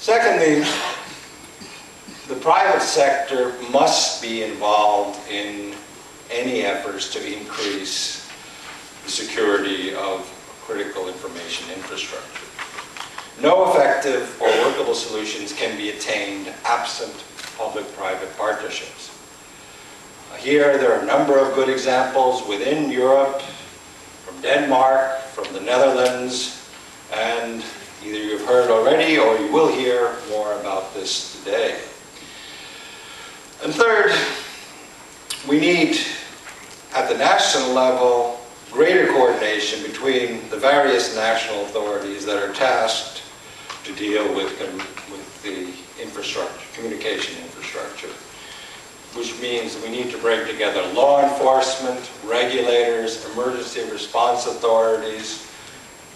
Secondly, the private sector must be involved in any efforts to increase the security of critical information infrastructure. No effective or workable solutions can be attained absent public-private partnerships. Here, there are a number of good examples within Europe, from Denmark, from the Netherlands, and either you've heard already or you will hear more about this today. And third, we need, at the national level, greater coordination between the various national authorities that are tasked to deal with the infrastructure, communication infrastructure, which means we need to bring together law enforcement, regulators, emergency response authorities,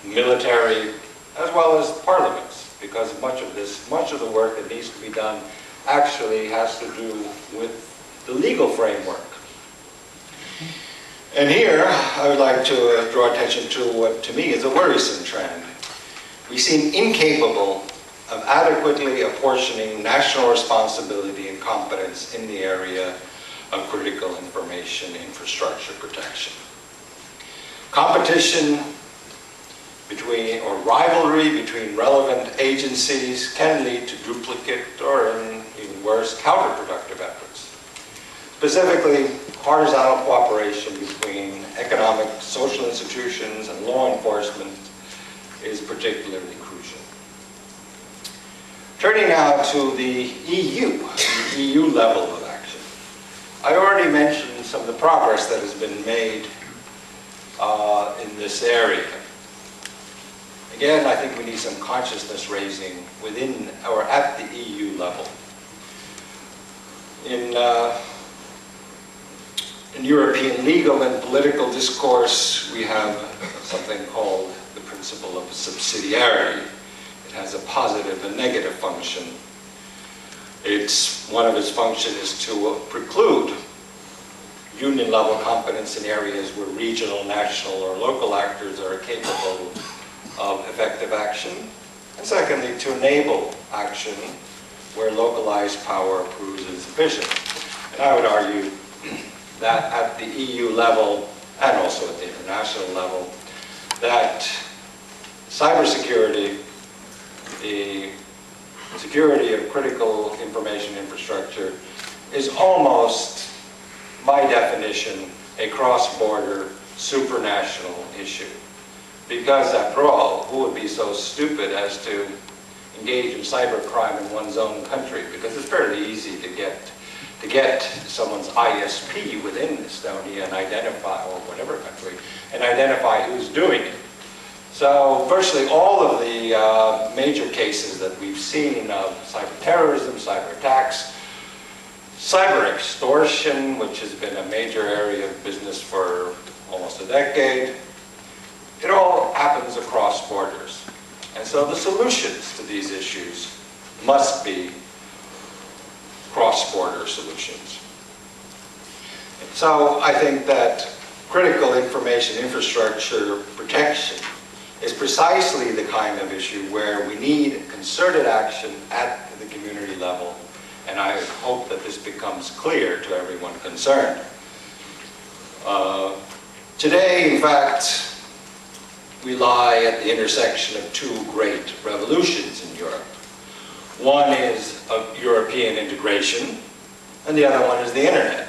military, as well as parliaments, because much of the work that needs to be done actually has to do with the legal framework. And here, I would like to draw attention to what to me is a worrisome trend. We seem incapable of adequately apportioning national responsibility and competence in the area of critical information infrastructure protection. Competition between, or rivalry between relevant agencies can lead to duplicate or, even worse, counterproductive efforts. Specifically, horizontal cooperation between economic, social institutions and law enforcement is particularly crucial. Turning now to the EU level of action. I already mentioned some of the progress that has been made in this area. Again, I think we need some consciousness raising within or at the EU level. In European legal and political discourse, we have something called the principle of subsidiarity. It has a positive and negative function. One of its functions is to preclude union-level competence in areas where regional, national, or local actors are capable of effective action. And secondly, to enable action where localized power proves insufficient. And I would argue that at the EU level, and also at the international level, that cybersecurity, the security of critical information infrastructure, is almost, by definition, a cross-border, supranational issue. Because, after all, who would be so stupid as to engage in cybercrime in one's own country? Because it's fairly easy to get someone's ISP within Estonia and identify, or whatever country, and identify who's doing it. So virtually all of the major cases that we've seen of cyber terrorism, cyber attacks, cyber extortion, which has been a major area of business for almost a decade, it all happens across borders. And so the solutions to these issues must be cross-border solutions. So I think that critical information infrastructure protection is precisely the kind of issue where we need concerted action at the community level, and I hope that this becomes clear to everyone concerned. Today, in fact, we lie at the intersection of two great revolutions in Europe. One is of European integration, and the other one is the internet.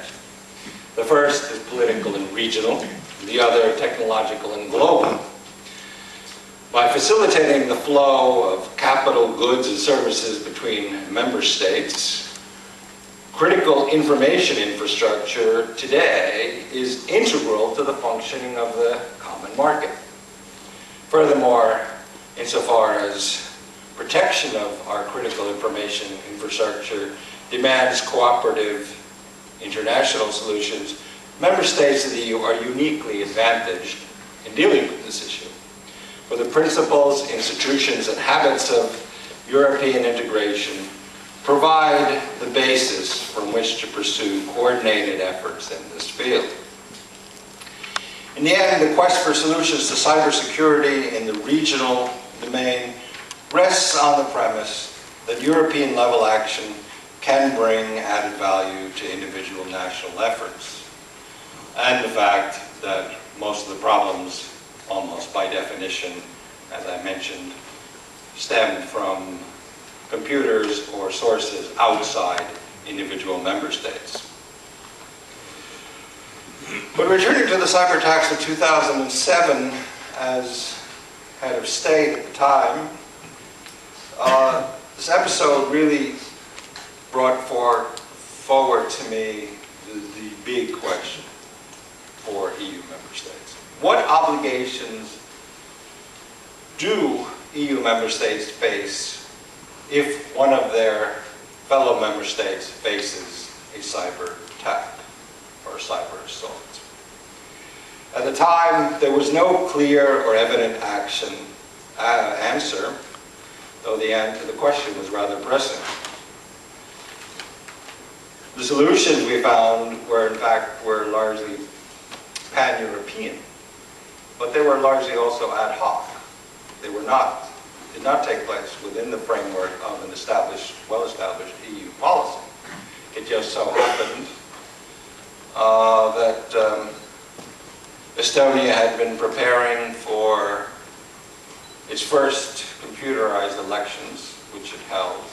The first is political and regional, the other technological and global. By facilitating the flow of capital, goods, and services between member states, critical information infrastructure today is integral to the functioning of the common market. Furthermore, insofar as protection of our critical information infrastructure demands cooperative international solutions, member states of the EU are uniquely advantaged in dealing with this issue. For the principles, institutions, and habits of European integration provide the basis from which to pursue coordinated efforts in this field. In the end, the quest for solutions to cybersecurity in the regional domain rests on the premise that European level action can bring added value to individual national efforts, and the fact that most of the problems, almost by definition, as I mentioned, stem from computers or sources outside individual member states. But returning to the cyber attacks of 2007, as head of state at the time, this episode really brought forward to me the big question for EU member states. What obligations do EU member states face if one of their fellow member states faces a cyber attack or a cyber assault? At the time, there was no clear or evident answer, though the question was rather pressing. The solutions we found were largely pan-European, but they were largely also ad hoc. They did not take place within the framework of an well-established EU policy. It just so happened that Estonia had been preparing for its first computerized elections, which it held.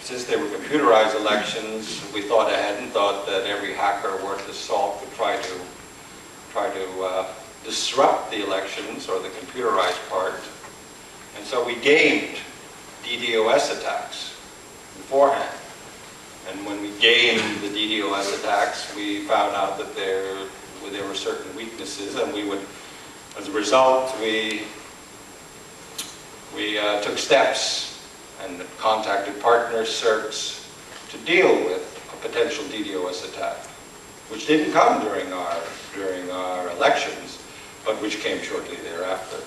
Since they were computerized elections, we thought ahead and thought that every hacker worth his salt would try to disrupt the elections, or the computerized part. And so we gamed DDoS attacks beforehand. And when we gamed the DDoS attacks, we found out that there were certain weaknesses, and as a result, we took steps and contacted partner CERTs to deal with a potential DDoS attack, which didn't come during our elections, but which came shortly thereafter.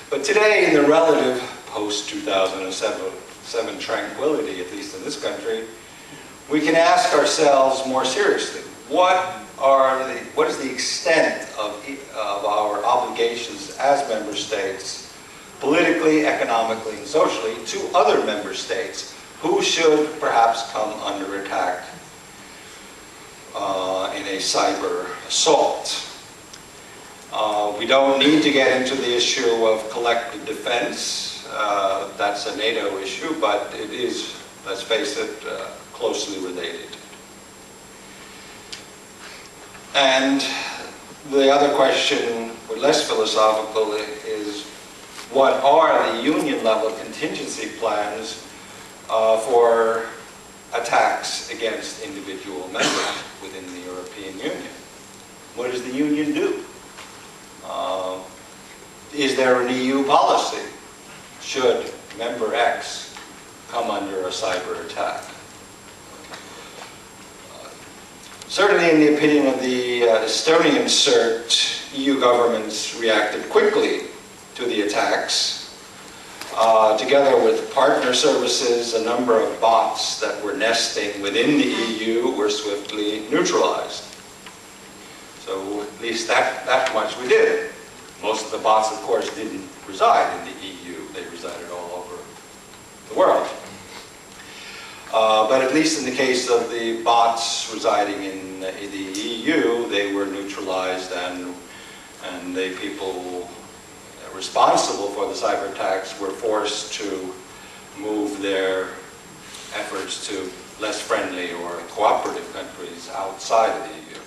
But today, in the relative post-2007 tranquility, at least in this country, we can ask ourselves more seriously, what is the extent of our obligations as member states, politically, economically, and socially, to other member states who should perhaps come under attack in a cyber assault? We don't need to get into the issue of collective defense. That's a NATO issue, but it is, let's face it, closely related. And the other question, less philosophical, is what are the union-level contingency plans for attacks against individual members within the European Union? What does the Union do? Is there an EU policy should member X come under a cyber attack? Certainly, in the opinion of the Estonian CERT, EU governments reacted quickly to the attacks. Together with partner services, a number of bots that were nesting within the EU were swiftly neutralized. So at least that much we did. Most of the bots, of course, didn't reside in the EU. They resided all over the world. But at least in the case of the bots residing in the EU, they were neutralized, and the people responsible for the cyber attacks were forced to move their efforts to less friendly or cooperative countries outside of the EU.